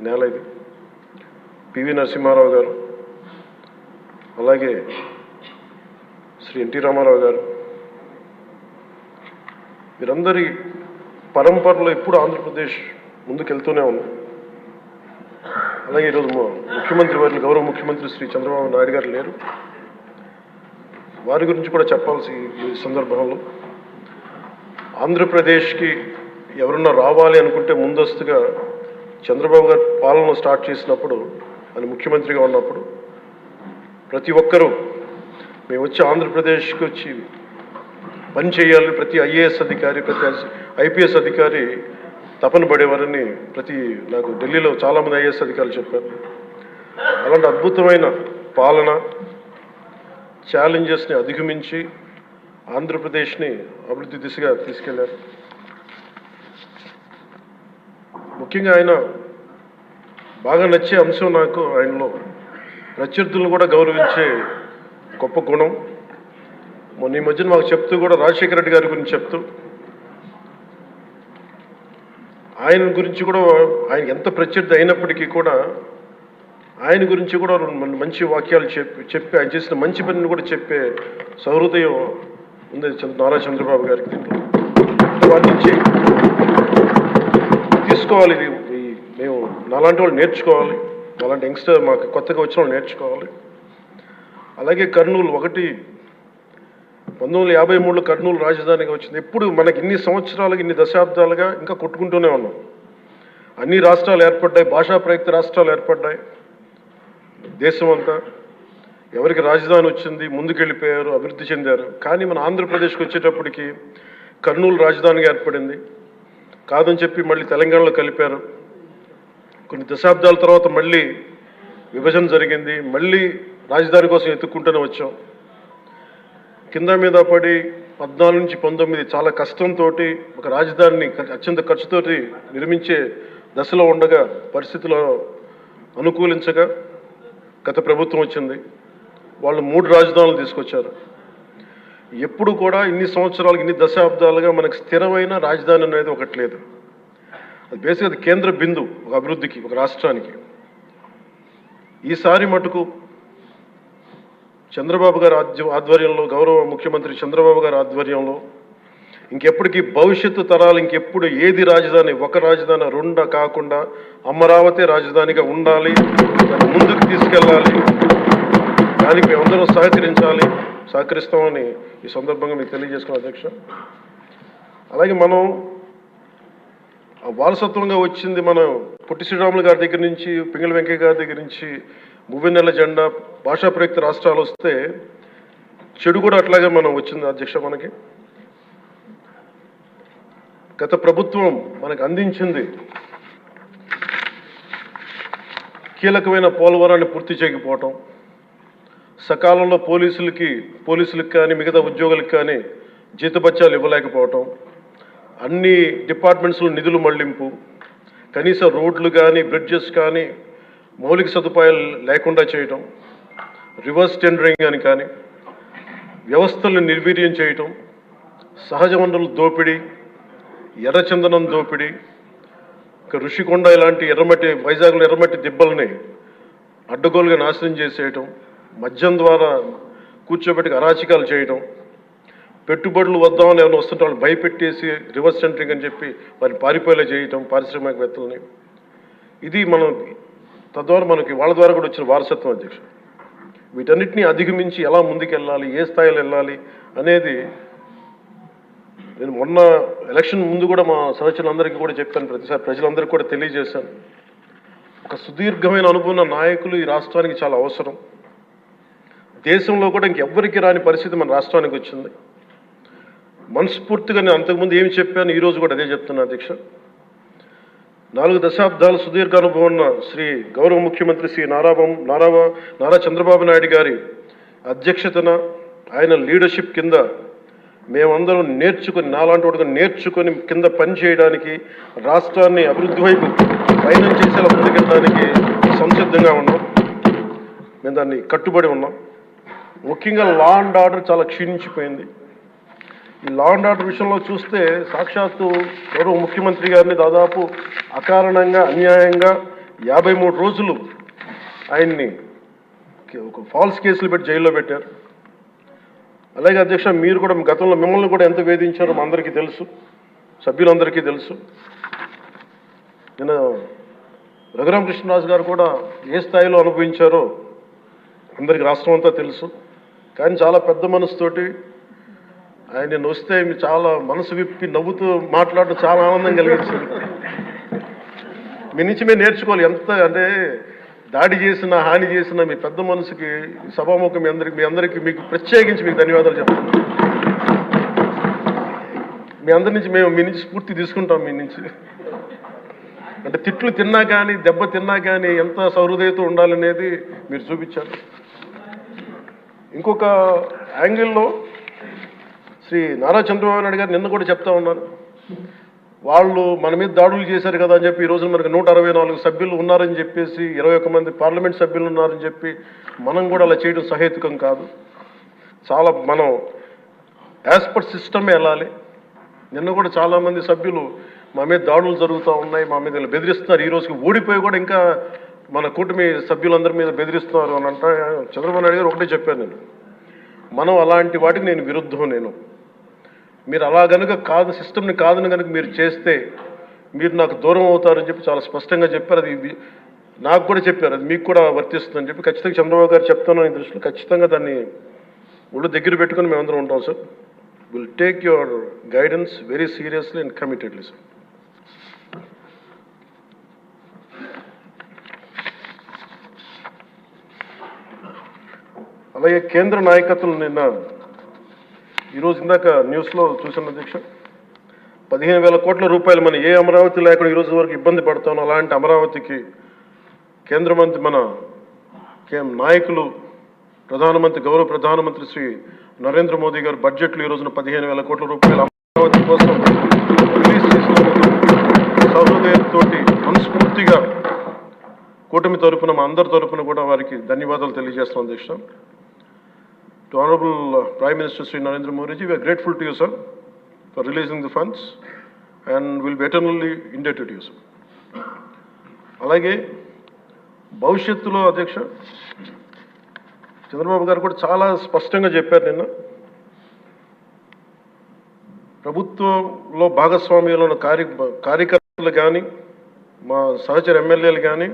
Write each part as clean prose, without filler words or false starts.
నేల ఇది. పివి నరసింహారావు గారు, అలాగే శ్రీ ఎన్టీ రామారావు గారు, వీరందరి పరంపరలో ఎప్పుడు ఆంధ్రప్రదేశ్ ముందుకెళ్తూనే ఉంది. అలాగే ఈరోజు ముఖ్యమంత్రి వారిని గౌరవ ముఖ్యమంత్రి శ్రీ చంద్రబాబు నాయుడు గారు లేరు. వారి గురించి కూడా చెప్పాల్సి ఈ సందర్భంలో, ఆంధ్రప్రదేశ్కి ఎవరన్నా రావాలి అనుకుంటే ముందస్తుగా చంద్రబాబు గారు పాలన స్టార్ట్ చేసినప్పుడు, ఆయన ముఖ్యమంత్రిగా ఉన్నప్పుడు ప్రతి ఒక్కరూ మేము వచ్చి ఆంధ్రప్రదేశ్కి వచ్చి పని చేయాలి, ప్రతి ఐఏఎస్ అధికారి, ప్రతి ఐపీఎస్ అధికారి తపన పడేవారని నాకు ఢిల్లీలో చాలామంది ఐఏఎస్ అధికారులు చెప్పారు. అలాంటి అద్భుతమైన పాలన, ఛాలెంజెస్ని అధిగమించి ఆంధ్రప్రదేశ్ని అభివృద్ధి దిశగా తీసుకెళ్లారు. ముఖ్యంగా ఆయన బాగా నచ్చే అంశం నాకు ఆయనలో ప్రత్యర్థులను కూడా గౌరవించే గొప్ప గుణం. మొన్న ఈ మధ్యన మాకు చెప్తూ కూడా రాజశేఖర రెడ్డి గారి గురించి చెప్తూ ఆయన గురించి కూడా, ఆయన ఎంత ప్రత్యర్థి అయినప్పటికీ కూడా ఆయన గురించి కూడా మంచి వాక్యాలు చెప్పి ఆయన చేసిన మంచి పనిని కూడా చెప్పే సహృదయం ఉంది నారా చంద్రబాబు గారికి. దీంట్లో వారి నుంచి తీసుకోవాలి, ఇది మేము నాలాంటి వాళ్ళు నేర్చుకోవాలి, అలాంటి యంగ్స్టర్ మాకు కొత్తగా వచ్చిన వాళ్ళు నేర్చుకోవాలి. అలాగే కర్నూలు 1953లో కర్నూలు రాజధానిగా వచ్చింది. ఎప్పుడు మనకి ఇన్ని సంవత్సరాలుగా, ఇన్ని దశాబ్దాలుగా ఇంకా కొట్టుకుంటూనే ఉన్నాం. అన్ని రాష్ట్రాలు ఏర్పడ్డాయి, భాషా ప్రయుక్త రాష్ట్రాలు ఏర్పడ్డాయి. దేశం అంతా ఎవరికి రాజధాని వచ్చింది, ముందుకెళ్ళిపోయారు, అభివృద్ధి చెందారు. కానీ మన ఆంధ్రప్రదేశ్కి వచ్చేటప్పటికి కర్నూలు రాజధానిగా ఏర్పడింది. కాదని చెప్పి మళ్ళీ తెలంగాణలో కలిపారు. కొన్ని దశాబ్దాల తర్వాత మళ్ళీ విభజన జరిగింది. మళ్ళీ రాజధాని కోసం ఎత్తుక్కుంటూనే వచ్చాం. కింద మీద పడి 14 నుంచి 19 చాలా కష్టంతో ఒక రాజధానిని అత్యంత ఖర్చుతోటి నిర్మించే దశలో ఉండగా, పరిస్థితుల్లో అనుకూలించగా గత ప్రభుత్వం వచ్చింది. వాళ్ళు 3 రాజధానులు తీసుకొచ్చారు. ఎప్పుడు కూడా ఇన్ని సంవత్సరాలు, ఇన్ని దశాబ్దాలుగా మనకు స్థిరమైన రాజధాని అనేది ఒకటి లేదు. అది బేసిక్గా అది కేంద్ర బిందు ఒక అభివృద్ధికి, ఒక రాష్ట్రానికి. ఈసారి మటుకు చంద్రబాబు గారి ఆధ్వర్యంలో, గౌరవ ముఖ్యమంత్రి చంద్రబాబు గారి ఆధ్వర్యంలో ఇంకెప్పటికీ భవిష్యత్తు తరాలు ఇంకెప్పుడు ఏది రాజధాని, ఒక రాజధాని 2 కాకుండా అమరావతి రాజధానిగా ఉండాలి, ముందుకు తీసుకెళ్ళాలి. దానికి మేమందరం సహకరిస్తామని ఈ సందర్భంగా మీకు తెలియజేసుకున్నాం అధ్యక్ష. అలాగే మనం వారసత్వంగా వచ్చింది, మనం పొట్టి శ్రీరాములు గారి దగ్గర నుంచి, పింగళి వెంకయ్య గారి దగ్గర నుంచి మువ్వెన్నెల జెండా, భాషా ప్రయుక్త రాష్ట్రాలు వస్తే చెడు కూడా అట్లాగే మనం వచ్చింది అధ్యక్ష. మనకి గత ప్రభుత్వం మనకు అందించింది కీలకమైన పోలవరాన్ని పూర్తి చేయకపోవటం, సకాలంలో పోలీసులకు కానీ మిగతా ఉద్యోగులకు కానీ జీతభత్యాలు ఇవ్వలేకపోవటం, అన్ని డిపార్ట్మెంట్స్లో నిధులు మళ్లింపు, కనీస రోడ్లు కానీ బ్రిడ్జెస్ కానీ మౌలిక సదుపాయాలు లేకుండా చేయటం, రివర్స్ టెండరింగ్ అని కానీ, వ్యవస్థలను నిర్వీర్యం చేయటం, సహజ వనరుల దోపిడీ, ఎర్రచందనం దోపిడీ, ఋషికొండ ఇలాంటి వైజాగ్లో ఎర్రమట్టి దిబ్బల్ని అడ్డగోలుగా నాశనం చేసేయటం, మద్యం ద్వారా కూర్చోబెట్టి అరాచకాలు చేయటం, పెట్టుబడులు వద్దామని ఎవరైనా వస్తుంటే వాళ్ళు భయపెట్టేసి రివర్స్ టెండరింగ్ అని చెప్పి వారిని పారిపోయేలా చేయటం పారిశ్రామికవేత్తలని. ఇది మనం తద్వారా మనకి వాళ్ళ ద్వారా కూడా వచ్చిన వారసత్వం అధ్యక్ష. వీటన్నిటిని అధిగమించి ఎలా ముందుకెళ్ళాలి, ఏ స్థాయిలో వెళ్ళాలి అనేది నేను మొన్న ఎలక్షన్ ముందు కూడా మా సహచరులందరికీ కూడా చెప్పాను, ప్రతిసారి ప్రజలందరికీ కూడా తెలియజేశాను. ఒక సుదీర్ఘమైన అనుభవం నాయకులు ఈ రాష్ట్రానికి చాలా అవసరం. దేశంలో కూడా ఇంకెవ్వరికి రాని పరిస్థితి మన రాష్ట్రానికి వచ్చింది. మనస్ఫూర్తిగా నేను అంతకుముందు ఏమి చెప్పాను, ఈరోజు కూడా అదే చెప్తున్నా అధ్యక్ష. 4 దశాబ్దాల సుదీర్ఘ అనుభవం ఉన్న శ్రీ గౌరవ ముఖ్యమంత్రి శ్రీ నారా చంద్రబాబు నాయుడు గారి అధ్యక్షతన, ఆయన లీడర్షిప్ కింద మేమందరం నేర్చుకుని, నాలాంటి వాడుగా నేర్చుకొని కింద పని చేయడానికి, రాష్ట్రాన్ని అభివృద్ధి వైపు ప్రయాణం చేసేలా ముందుకెళ్ళడానికి సంసిద్ధంగా ఉన్నాం. మేము దాన్ని కట్టుబడి ఉన్నాం. ముఖ్యంగా లా అండ్ ఆర్డర్ చాలా క్షీణించిపోయింది. ఈ లా అండ్ ఆర్డర్ విషయంలో చూస్తే సాక్షాత్తు గౌరవ ముఖ్యమంత్రి గారిని దాదాపు అకారణంగా అన్యాయంగా 53 రోజులు ఆయన్ని ఒక ఫాల్స్ కేసులు పెట్టి జైల్లో పెట్టారు. అలాగే అధ్యక్ష, మీరు కూడా గతంలో మిమ్మల్ని కూడా ఎంత వేధించారో మా అందరికీ తెలుసు, సభ్యులందరికీ తెలుసు. నేను రఘురామకృష్ణరాజు గారు కూడా ఏ స్థాయిలో అనుభవించారో అందరికీ రాష్ట్రం అంతా తెలుసు. కానీ చాలా పెద్ద మనసుతోటి ఆయన నేను వస్తే మీరు చాలా మనసు విప్పి నవ్వుతూ మాట్లాడడం చాలా ఆనందం కలిగించింది. మీ నుంచి మేము నేర్చుకోవాలి. ఎంత అంటే దాడి చేసిన హాని చేసిన మీ పెద్ద మనసుకి సభాముఖం మీ అందరికీ మీకు ప్రత్యేకించి మీకు ధన్యవాదాలు చెప్తాను. మీ అందరి నుంచి మీ నుంచి స్ఫూర్తి తీసుకుంటాం. మీ నుంచి అంటే తిట్లు తిన్నా కానీ దెబ్బ తిన్నా కానీ ఎంత సౌహృదయతో ఉండాలనేది మీరు చూపించారు. ఇంకొక యాంగిల్లో శ్రీ నారా చంద్రబాబు నాయుడు గారు నిన్న కూడా చెప్తా ఉన్నారు, వాళ్ళు మన మీద దాడులు చేశారు కదా అని చెప్పి ఈరోజు మనకు 164 సభ్యులు ఉన్నారని చెప్పేసి 21 మంది పార్లమెంట్ సభ్యులు ఉన్నారని చెప్పి మనం కూడా అలా చేయడం సహేతుకం కాదు. చాలా మనం యాజ్ పర్ సిస్టమే వెళ్ళాలి. నిన్న కూడా చాలామంది సభ్యులు మా మీద దాడులు జరుగుతూ ఉన్నాయి, మా మీద బెదిరిస్తున్నారు, ఈ రోజుకి ఓడిపోయి కూడా ఇంకా మన కూటమి సభ్యులందరి మీద బెదిరిస్తున్నారు అని అంటే చంద్రబాబు నాయుడు గారు ఒకటే చెప్పాను, మనం అలాంటి వాటికి నేను విరుద్ధం. మీరు అలా కనుక కాదు, సిస్టమ్ని కాదని కనుక మీరు చేస్తే మీరు నాకు దూరం అవుతారని చెప్పి చాలా స్పష్టంగా చెప్పారు. అది నాకు కూడా చెప్పారు, అది మీకు కూడా వర్తిస్తుందని చెప్పి ఖచ్చితంగా చంద్రబాబు గారు చెప్తాను. ఈ దృష్టిలో ఖచ్చితంగా దాన్ని ఒళ్ళు దగ్గర పెట్టుకుని మేమందరం ఉంటాం sir. Will take your guidance very seriously and committedly sir. అలాగే కేంద్ర నాయకత్వం నిన్న ఈరోజు ఇందాక న్యూస్లో చూసిన అధ్యక్ష, 15,000 కోట్ల రూపాయలు మన ఏ అమరావతి లేకుండా ఈరోజు వరకు ఇబ్బంది పడతాం, అలాంటి అమరావతికి కేంద్ర మంత్రి మన నాయకులు ప్రధానమంత్రి గౌరవ ప్రధానమంత్రి శ్రీ నరేంద్ర మోదీ గారు బడ్జెట్లో ఈ రోజున 15,000 కోట్ల రూపాయలు అమరావతి కోసం రిలీజ్ చేసినందుకు సహృదయంతో మనస్ఫూర్తిగా కూటమి తరపున మా అందరి తరపున కూడా వారికి ధన్యవాదాలు తెలియజేస్తాం అధ్యక్ష. To Honorable Prime Minister Sri Narendra Modi ji, we are grateful to you, sir, for releasing the funds and will be eternally indebted to you, sir. అలాగే భవిష్యత్తులో అధ్యక్ష చంద్రబాబు గారు కూడా చాలా స్పష్టంగా చెప్పారు నిన్న, ప్రభుత్వంలో భాగస్వామ్యంలో ఉన్న కార్యకర్తలు కానీ మా సహచర ఎమ్మెల్యేలు కానీ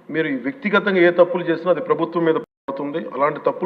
మీరు వ్యక్తిగతంగా ఏ తప్పులు చేసినా అది ప్రభుత్వం మీద పడుతుంది. అలాంటి తప్పులు